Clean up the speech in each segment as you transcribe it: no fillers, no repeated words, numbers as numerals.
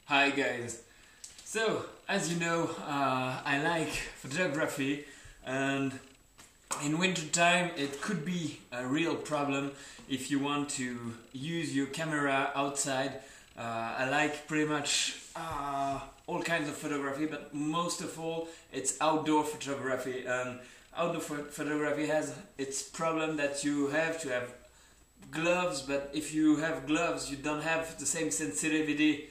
Hi guys. So, as you know, I like photography, and in winter time it could be a real problem if you want to use your camera outside. I like pretty much all kinds of photography, but most of all it's outdoor photography, and outdoor photography has its problem that you have to have gloves, but if you have gloves you don't have the same sensitivity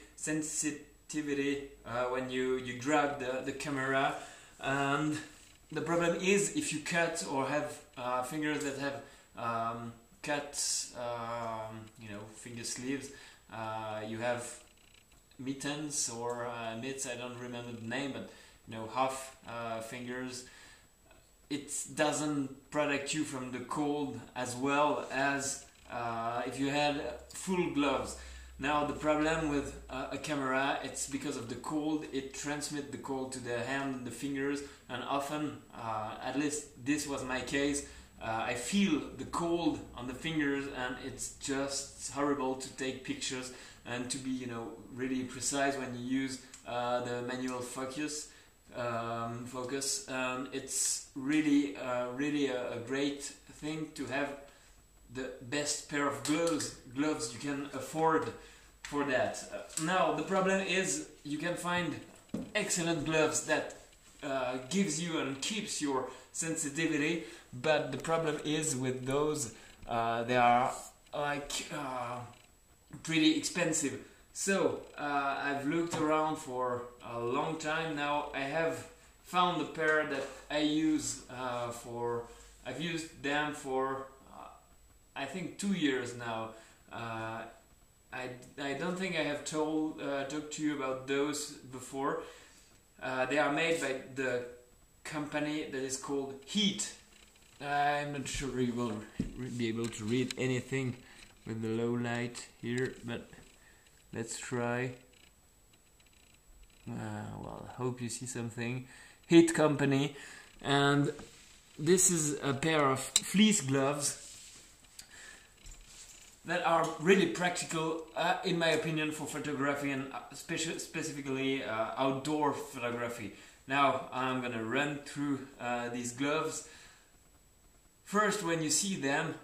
when you grab the camera. And the problem is, if you cut or have fingers that have cut finger sleeves, you have mittens or mitts, I don't remember the name, but half fingers. It doesn't protect you from the cold as well as if you had full gloves. Now the problem with a camera, it's because of the cold. It transmits the cold to the hand and the fingers, and often, at least this was my case, I feel the cold on the fingers, and it's just horrible to take pictures and to be really precise when you use the manual focus. It's really a great thing to have the best pair of gloves you can afford for that. Now the problem is, you can find excellent gloves that gives you and keeps your sensitivity, but the problem is with those, they are like pretty expensive. So I've looked around for a long time now. I have found a pair that I use I've used them for I think 2 years now. I don't think I have talked to you about those before. They are made by the company that is called Heat. I'm not sure you will be able to read anything with the low light here, but let's try. Well, I hope you see something. Heat company, and this is a pair of fleece gloves that are really practical, in my opinion, for photography, and specifically outdoor photography. Now I'm gonna run through these gloves. First, when you see them,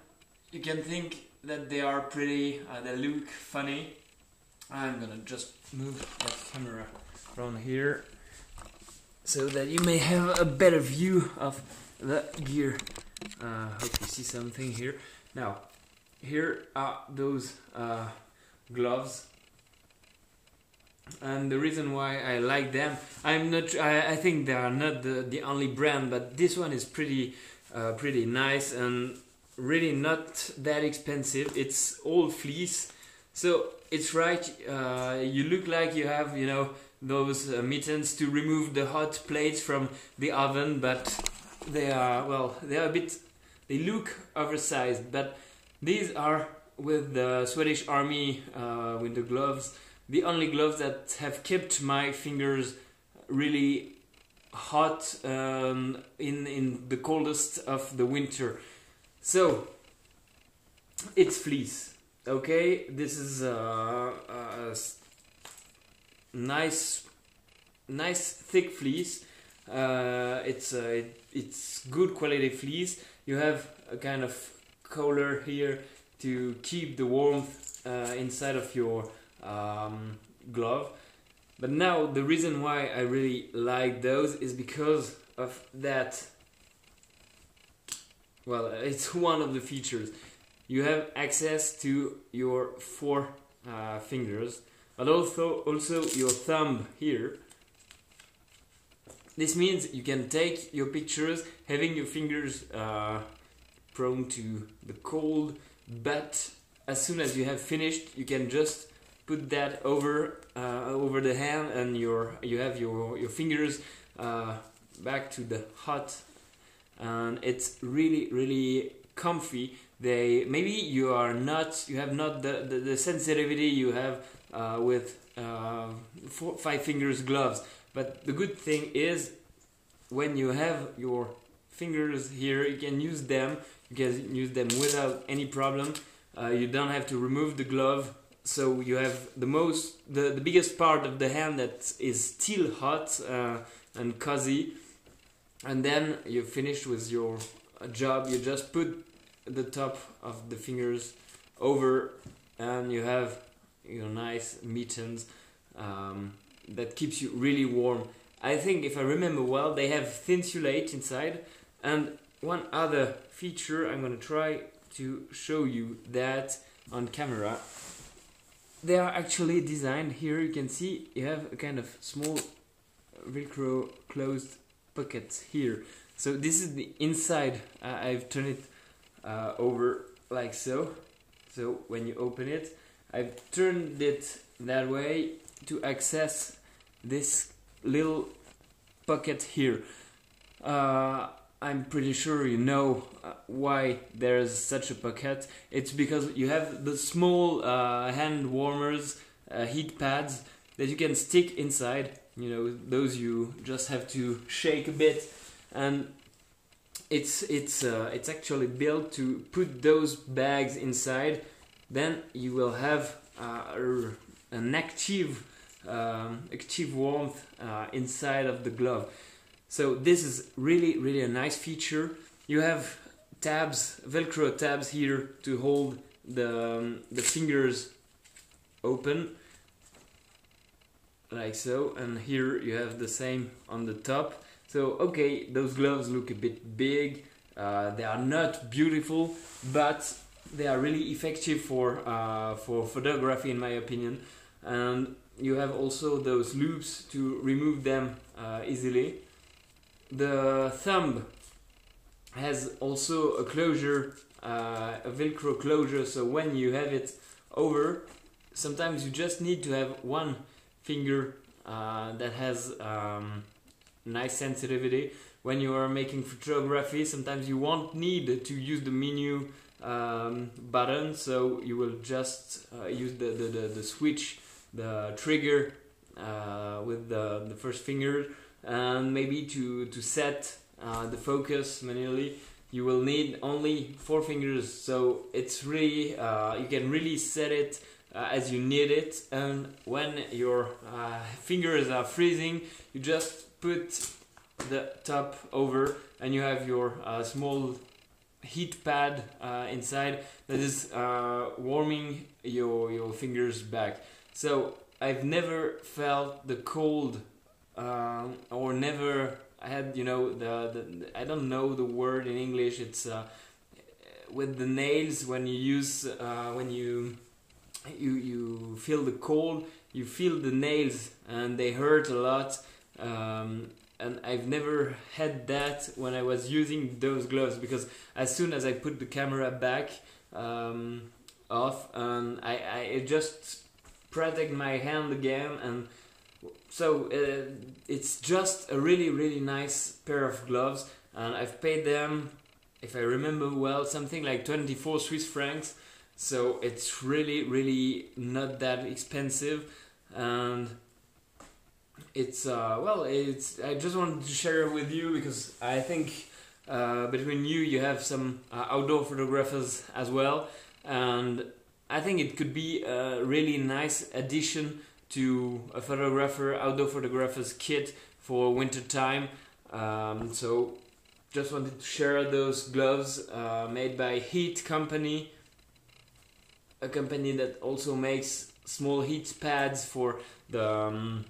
you can think that they are pretty, they look funny. I'm gonna just move that camera around here so that you may have a better view of the gear. Hope you see something here. Now, here are those gloves, and the reason why I like them, I think they are not the only brand, but this one is pretty nice and really not that expensive. It's all fleece, so it's right. You look like you have those mittens to remove the hot plates from the oven, but they are they look oversized, but these are with the Swedish Army winter gloves, the only gloves that have kept my fingers really hot in the coldest of the winter. So it's fleece, okay? This is a nice thick fleece. It's good quality fleece. You have a kind of collar here to keep the warmth inside of your glove. But now the reason why I really like those is because of that. Well, it's one of the features. You have access to your 4 fingers, but also your thumb here. This means you can take your pictures having your fingers prone to the cold, but as soon as you have finished, you can just put that over the hand, and you have your fingers back to the hot, and it's really comfy. Maybe you have not the sensitivity you have with 5 fingers gloves, but the good thing is, when you have your fingers here, you can use them without any problem. You don't have to remove the glove so you have the biggest part of the hand that is still hot and cozy, and then you're finished with your job. You just put the top of the fingers over, and you have your nice mittens that keeps you really warm. I think, if I remember well, they have thinsulate inside. And one other feature, I'm gonna try to show you that on camera. They are actually designed, here you can see you have a kind of small Velcro closed pocket here. So this is the inside. I've turned it over like so. So when you open it, I've turned it that way to access this little pocket here. I'm pretty sure you know why there's such a pocket. It's because you have the small hand warmers, heat pads that you can stick inside. You know, those you just have to shake a bit, and it's actually built to put those bags inside. Then you will have an active warmth inside of the glove. So this is really a nice feature. You have tabs, Velcro tabs here to hold the fingers open, like so, and here you have the same on the top. So okay, those gloves look a bit big. They are not beautiful, but they are really effective for photography, in my opinion. And you have also those loops to remove them easily. The thumb has also a closure, a Velcro closure, so when you have it over, sometimes you just need to have one finger that has nice sensitivity. When you are making photography, sometimes you won't need to use the menu button, so you will just use the switch, the trigger with the first finger. And maybe to set the focus manually, you will need only 4 fingers. So it's really you can really set it as you need it. And when your fingers are freezing, you just put the top over, and you have your small heat pad inside that is warming your fingers back. So I've never felt the cold. Or never I had, you know, the I don't know the word in English. It's with the nails, when you use when you feel the cold, you feel the nails and they hurt a lot. And I've never had that when I was using those gloves, because as soon as I put the camera back off, and I just protect my hand again. And so it's just a really nice pair of gloves, and I've paid them, if I remember well, something like 24 Swiss francs. So it's really not that expensive, and it's I just wanted to share it with you, because I think between you have some outdoor photographers as well, and I think it could be a really nice addition to a outdoor photographer's kit for winter time. So just wanted to share those gloves made by Heat Company, a company that also makes small heat pads for the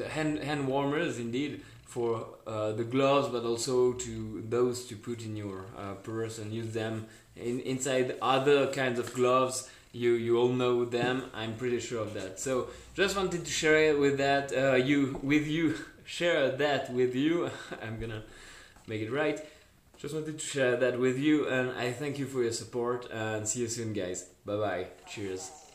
hand warmers, indeed, for the gloves, but also to those to put in your purse and use them inside other kinds of gloves. You all know them, I'm pretty sure of that. So just wanted to share it with that share that with you. I'm gonna make it right. Just wanted to share that with you, and I thank you for your support, and see you soon, guys. Bye bye. Cheers.